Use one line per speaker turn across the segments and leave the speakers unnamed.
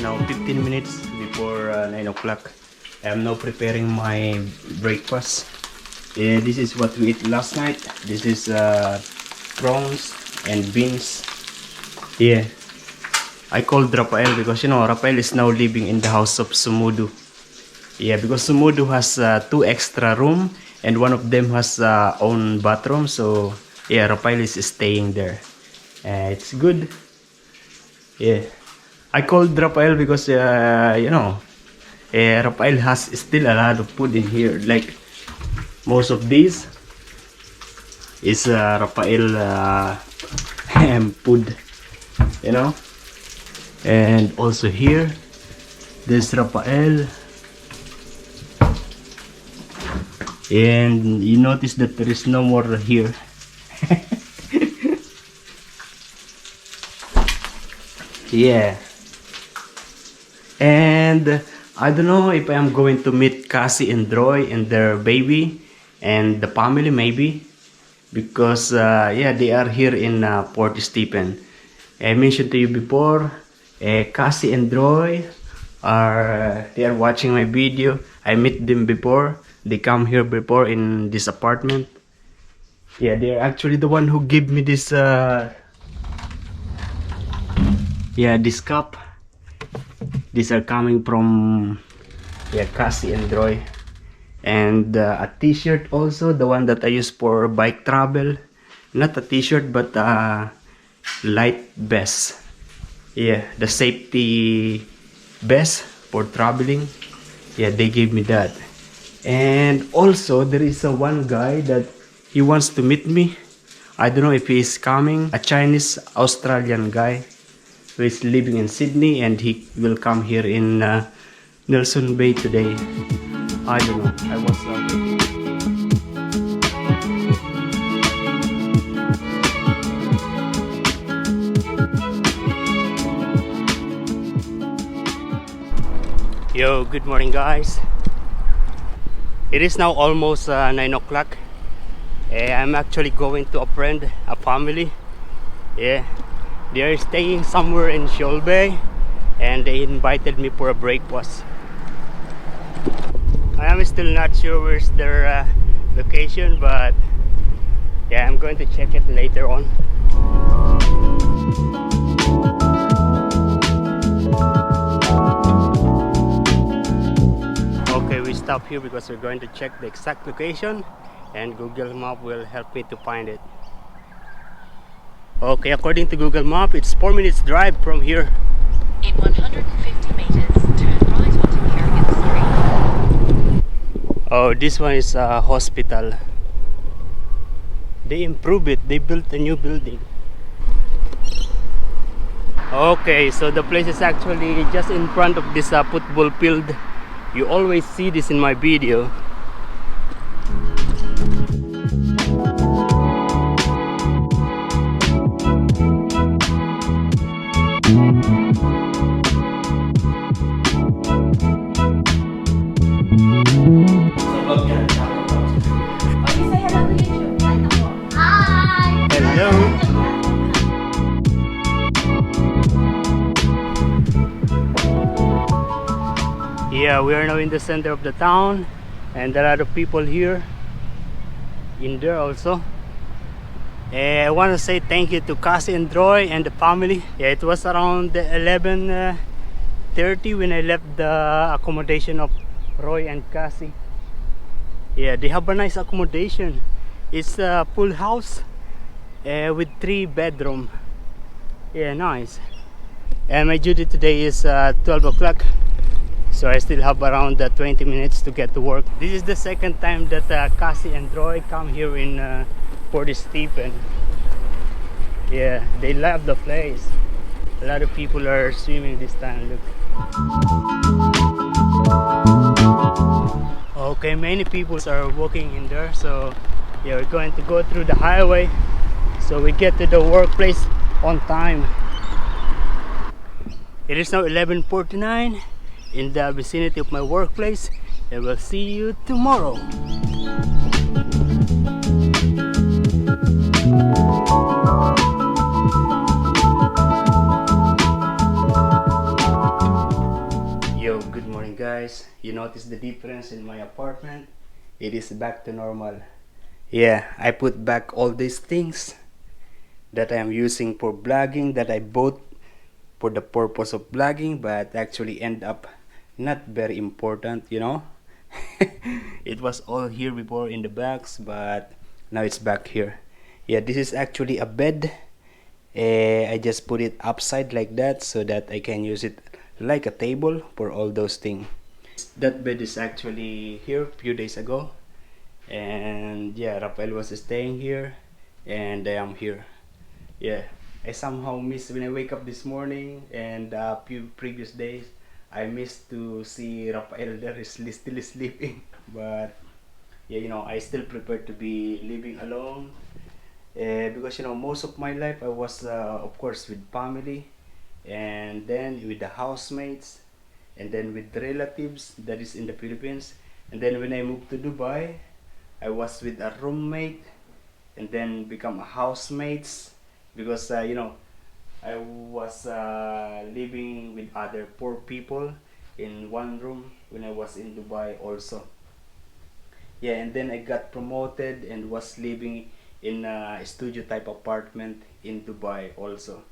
now 15 minutes before 9 o'clock. I'm now preparing my breakfast. This is what we ate last night. This is prawns and beans. Yeah, I called Rafael because Rafael is now living in the house of Sumudu. Yeah, because Sumudu has 2 extra room and one of them has own bathroom. So yeah, Rafael is staying there. It's good. Yeah, I called Rafael because Rafael has still a lot of food in here. Like most of these is Rafael food, and also here there's Rafael, and you notice that there is no more here. Yeah, and I don't know if I am going to meet Cassie and Roy and their baby and the family maybe, because yeah, they are here in Port Stephen. I mentioned to you before, Cassie and Roy they are watching my video. I met them before. They come here before in this apartment. Yeah, they are actually the one who gave me this this cup. These are coming from Cassie and Roy. And a t-shirt also, the one that I use for bike travel. Not a t-shirt but a light vest. Yeah, the safety vest for traveling. Yeah, they gave me that. And also there is one guy that he wants to meet me. I don't know if he is coming. A Chinese Australian guy who is living in Sydney, and he will come here in Nelson Bay today. I don't know. I was waiting. Yo, good morning guys. It is now almost 9 o'clock. I'm actually going to a friend, a family. Yeah, they are staying somewhere in Shoal Bay, and they invited me for a breakfast. I am still not sure where's their location, but yeah, I'm going to check it later on. Okay, we stop here because we're going to check the exact location, and Google Map will help me to find it. Okay, according to Google Map, it's 4 minutes drive from here.
In 150 meters, turn right onto Kerrigan Street.
Oh, this one is a hospital. They improved it. They built a new building. Okay, so the place is actually just in front of this football field. You always see this in my video. Hello. Yeah, we are now in the center of the town, and there are a lot of people here, in there also. I want to say thank you to Cassie and Roy and the family. Yeah, it was around 11:30 when I left the accommodation of Roy and Cassie. Yeah, they have a nice accommodation. It's a full house with 3 bedrooms. Yeah, nice. And my duty today is 12 o'clock. So I still have around 20 minutes to get to work. This is the second time that Cassie and Roy come here in Port Stephen. Yeah, they love the place. A lot of people are swimming this time, look. Okay, many people are walking in there. So yeah, we're going to go through the highway so we get to the workplace on time. It is now 11:49 in the vicinity of my workplace. I will see you tomorrow. You notice the difference in my apartment? It is back to normal. Yeah, I put back all these things that I am using for blogging, that I bought for the purpose of blogging, but actually end up not very important, you know. It was all here before in the box, but now it's back here. Yeah, this is actually a bed. I just put it upside like that so that I can use it like a table for all those things. That bed is actually here a few days ago, and yeah, Rafael was staying here and I am here. Yeah, I somehow miss when I wake up this morning, and a few previous days I missed to see Rafael there is still sleeping. But yeah, you know, I still prefer to be living alone, because you know, most of my life I was of course with family, and then with the housemates, and then with relatives that is in the Philippines. And then when I moved to Dubai, I was with a roommate, and then become a housemates, because you know, I was living with other poor people in one room when I was in Dubai also. Yeah, and then I got promoted and was living in a studio type apartment in Dubai also.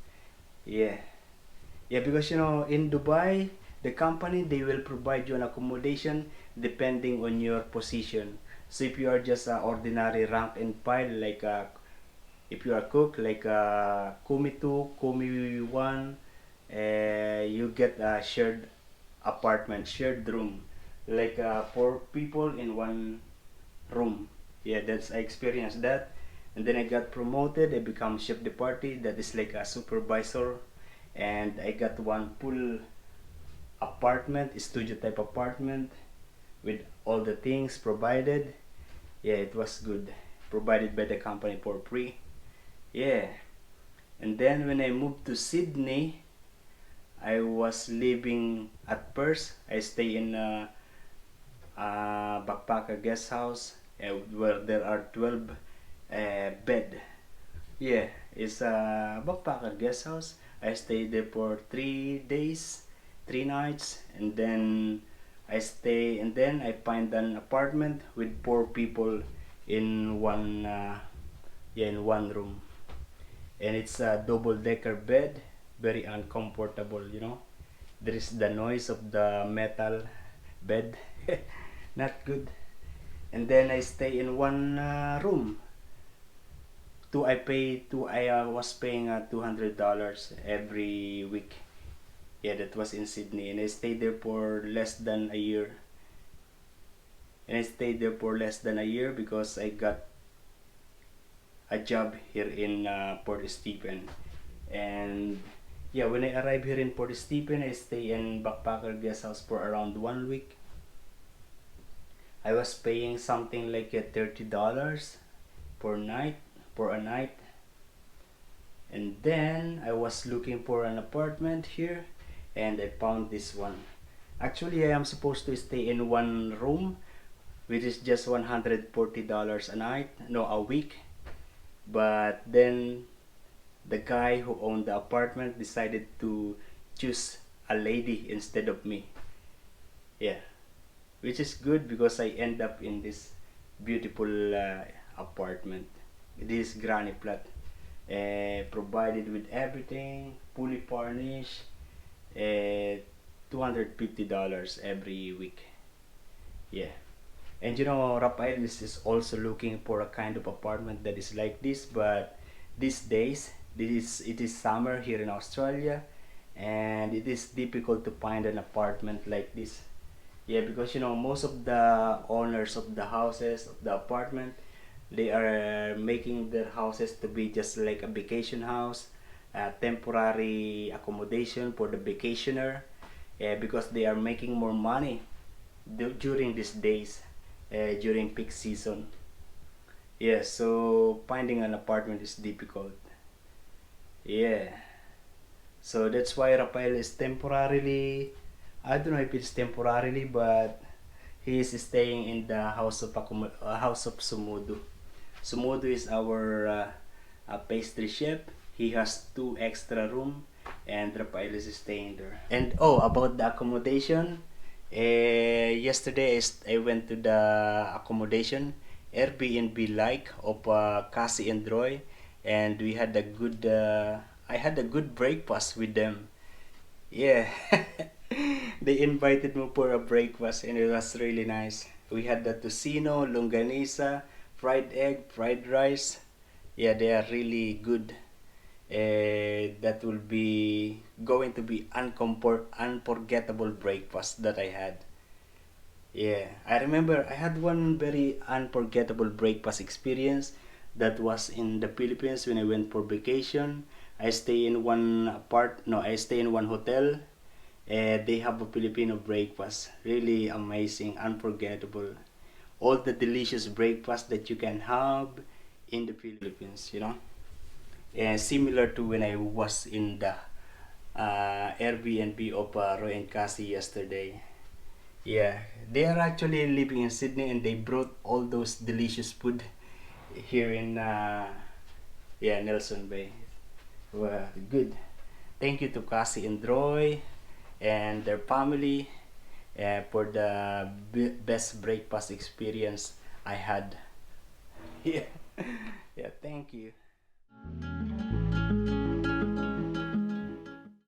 Yeah. Yeah, because you know, in Dubai, the company, they will provide you an accommodation depending on your position. So if you are just a ordinary rank and file, like if you are cook, like Kumi 2, Kumi 1, you get a shared apartment, shared room, like 4 people in one room. Yeah, that's I experienced that. And then I got promoted. I become chef de party. That is like a supervisor. And I got one full apartment, studio type apartment, with all the things provided. Yeah, it was good. Provided by the company for free. Yeah. And then when I moved to Sydney, I was living at first. I stay in backpacker guest house, where there are 12 bed. Yeah, it's a backpacker guest house. I stayed there for 3 days, 3 nights, and then I find an apartment with 4 people in one yeah, in one room, and it's a double decker bed, very uncomfortable, you know. There is the noise of the metal bed. Not good. And then I stay in one room. I was paying $200 every week. Yeah, that was in Sydney, and I stayed there for less than a year. And I stayed there for less than a year because I got a job here in Port Stephen. And yeah, when I arrived here in Port Stephen, I stay in backpacker guest house for around 1 week. I was paying something like $30 per night, for a night. And then I was looking for an apartment here, and I found this one. Actually, I am supposed to stay in one room, which is just $140 a night, no, a week. But then the guy who owned the apartment decided to choose a lady instead of me. Yeah, which is good because I end up in this beautiful apartment. This granny flat, provided with everything, fully furnished, $250 every week. Yeah. And you know, Rafael is also looking for a kind of apartment that is like this, but these days, it is summer here in Australia, and it is difficult to find an apartment like this. Yeah, because you know, most of the owners of the houses, of the apartment, they are making their houses to be just like a vacation house, a temporary accommodation for the vacationer, because they are making more money during these days, during peak season. Yeah, so finding an apartment is difficult. Yeah, so that's why Rafael is temporarily, I don't know if it's temporarily, but he is staying in the house of Sumudu. Sumudu is our pastry chef. He has 2 extra room, and Rafael is staying there. And oh, about the accommodation, Yesterday I went to the accommodation AirBNB like of Cassie and Roy, and we had a good I had a good breakfast with them. Yeah, they invited me for a breakfast and it was really nice. We had the tocino, longanisa, fried egg, fried rice. Yeah, they are really good. That will be going to be unforgettable breakfast that I had. Yeah, I remember I had one very unforgettable breakfast experience that was in the Philippines when I went for vacation. I stay in one hotel. They have a Filipino breakfast. Really amazing, unforgettable. All the delicious breakfast that you can have in the Philippines, you know. Similar to when I was in the Airbnb of Roy and Cassie yesterday. Yeah, they are actually living in Sydney and they brought all those delicious food here in Nelson Bay. Well, good. Thank you to Cassie and Roy and their family for the best breakfast experience I had. Yeah, yeah. Thank you.